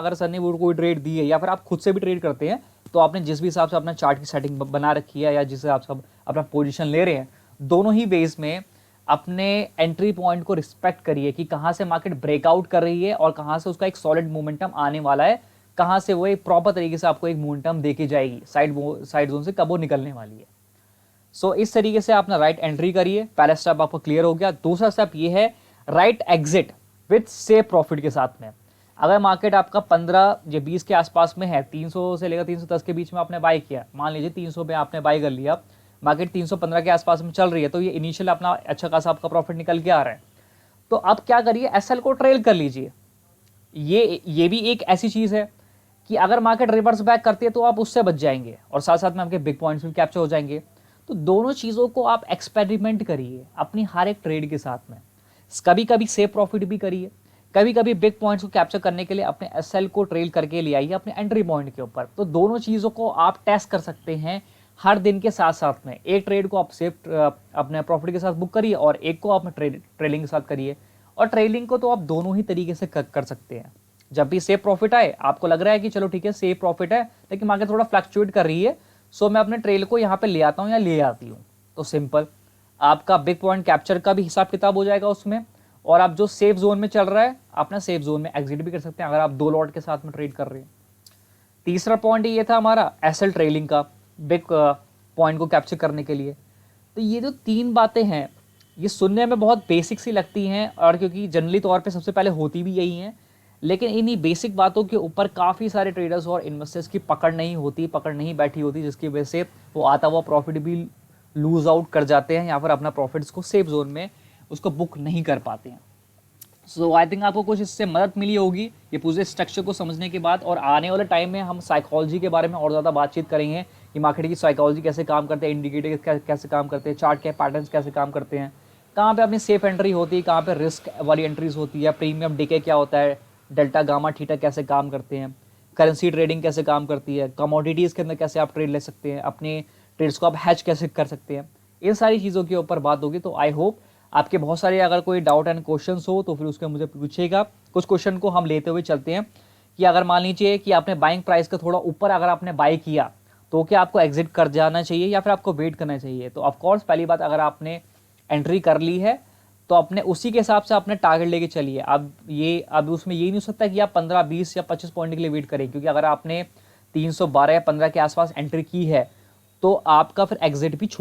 अगर सर ने वो कोई ट्रेड दी है या फिर आप खुद से भी ट्रेड करते हैं, तो आपने जिस भी हिसाब से अपना चार्ट की सेटिंग बना रखी है या जिस हिसाब से अपना पोजीशन ले रहे हैं, दोनों ही बेस में अपने एंट्री पॉइंट को रिस्पेक्ट करिए कि कहाँ से मार्केट ब्रेकआउट कर रही है और कहाँ से उसका एक सॉलिड मोमेंटम आने वाला है, कहाँ से वो एक प्रॉपर तरीके से आपको एक मोमेंटम देके जाएगी, साइड जोन से कब वो निकलने वाली है। सो इस तरीके से आपने राइट एंट्री करिए, पहला स्टेप आपको क्लियर हो गया। दूसरा स्टेप ये है right exit with safe profit के साथ में। अगर मार्केट आपका 15 या 20 के आसपास में है, 300 से लेकर 310 के बीच में आपने बाय किया, मान लीजिए 300 पे आपने बाय कर लिया, मार्केट 315 के आसपास में चल रही है, तो ये इनिशियल अपना अच्छा खासा आपका प्रॉफिट निकल के आ रहा है। तो अब क्या करिए, एसएल को ट्रेल कर लीजिए। ये भी एक ऐसी चीज है कि अगर मार्केट रिवर्स बैक करती है तो आप उससे बच जाएंगे और साथ साथ में आपके बिग पॉइंट्स भी कैप्चर हो जाएंगे। तो दोनों चीज़ों को आप एक्सपेरिमेंट करिए अपनी हर एक ट्रेड के साथ में। कभी कभी सेफ प्रॉफिट भी करिए, कभी कभी बिग पॉइंट्स को कैप्चर करने के लिए अपने एसएल को ट्रेल करके ले आइए अपने एंट्री पॉइंट के ऊपर। तो दोनों चीज़ों को आप टेस्ट कर सकते हैं हर दिन के साथ साथ में। एक ट्रेड को आप सेफ अपने प्रॉफिट के साथ बुक करिए और एक को आप ट्रेलिंग के साथ करिए। और ट्रेलिंग को तो आप दोनों ही तरीके से कर सकते हैं। जब भी सेफ प्रॉफिट आए, आपको लग रहा है कि चलो ठीक है सेफ प्रॉफिट है लेकिन मार्केट थोड़ा फ्लक्चुएट कर रही है, सो मैं अपने ट्रेल को यहाँ पे ले आता हूँ या ले आती हूँ, तो सिंपल आपका बिग पॉइंट कैप्चर का भी हिसाब किताब हो जाएगा उसमें। और आप जो सेफ जोन में चल रहा है अपना सेफ जोन में एग्जिट भी कर सकते हैं अगर आप 2 लॉट के साथ में ट्रेड कर रहे हैं। तीसरा पॉइंट ये था हमारा एसएल ट्रेलिंग का, बिग पॉइंट को कैप्चर करने के लिए। तो ये जो 3 बातें हैं ये सुनने में बहुत बेसिक सी लगती हैं, और क्योंकि जनरली तौर पे सबसे पहले होती भी यही हैं, लेकिन इन्हीं बेसिक बातों के ऊपर काफ़ी सारे ट्रेडर्स और इन्वेस्टर्स की पकड़ नहीं बैठी होती, जिसकी वजह से वो आता हुआ प्रॉफिट भी लूज आउट कर जाते हैं या फिर अपना प्रॉफिट्स को सेफ जोन में उसको बुक नहीं कर पाते हैं। सो आई थिंक आपको कुछ इससे मदद मिली होगी ये पूरे स्ट्रक्चर को समझने के बाद। और आने वाले टाइम में हम साइकोलॉजी के बारे में और ज़्यादा बातचीत करेंगे कि मार्केट की साइकोलॉजी कैसे काम करते हैं, इंडिकेटर कैसे काम करते हैं, चार्ट के पैटर्न्स कैसे काम करते हैं, कहाँ पे अपनी सेफ एंट्री होती है, कहाँ पे रिस्क वाली एंट्रीज होती है, प्रीमियम डीके क्या होता है, डेल्टा गामा थीटा कैसे काम करते हैं, करेंसी ट्रेडिंग कैसे काम करती है, कमोडिटीज़ के अंदर कैसे आप ट्रेड ले सकते हैं, अपने ट्रेड्स को आप हैच कैसे कर सकते हैं, इन सारी चीज़ों के ऊपर बात होगी। तो आई होप आपके बहुत सारे अगर कोई डाउट एंड क्वेश्चंस हो तो फिर उसके मुझे पूछिएगा। कुछ क्वेश्चन को हम लेते हुए चलते हैं कि अगर मान लीजिए कि आपने बाइंग प्राइस का थोड़ा ऊपर अगर आपने बाय किया तो क्या आपको एग्जिट कर जाना चाहिए या फिर आपको वेट करना चाहिए। तो ऑफकोर्स पहली बात, अगर आपने एंट्री कर ली है तो अपने उसी के हिसाब से अपने टारगेट लेके चलिए। अब उसमें ये नहीं हो सकता कि आप 15, 20 या 25 पॉइंट के लिए वेट करें, क्योंकि अगर आपने 312 या 15 के आसपास एंट्री की है तो आपका फिर एग्जिट भी छोटा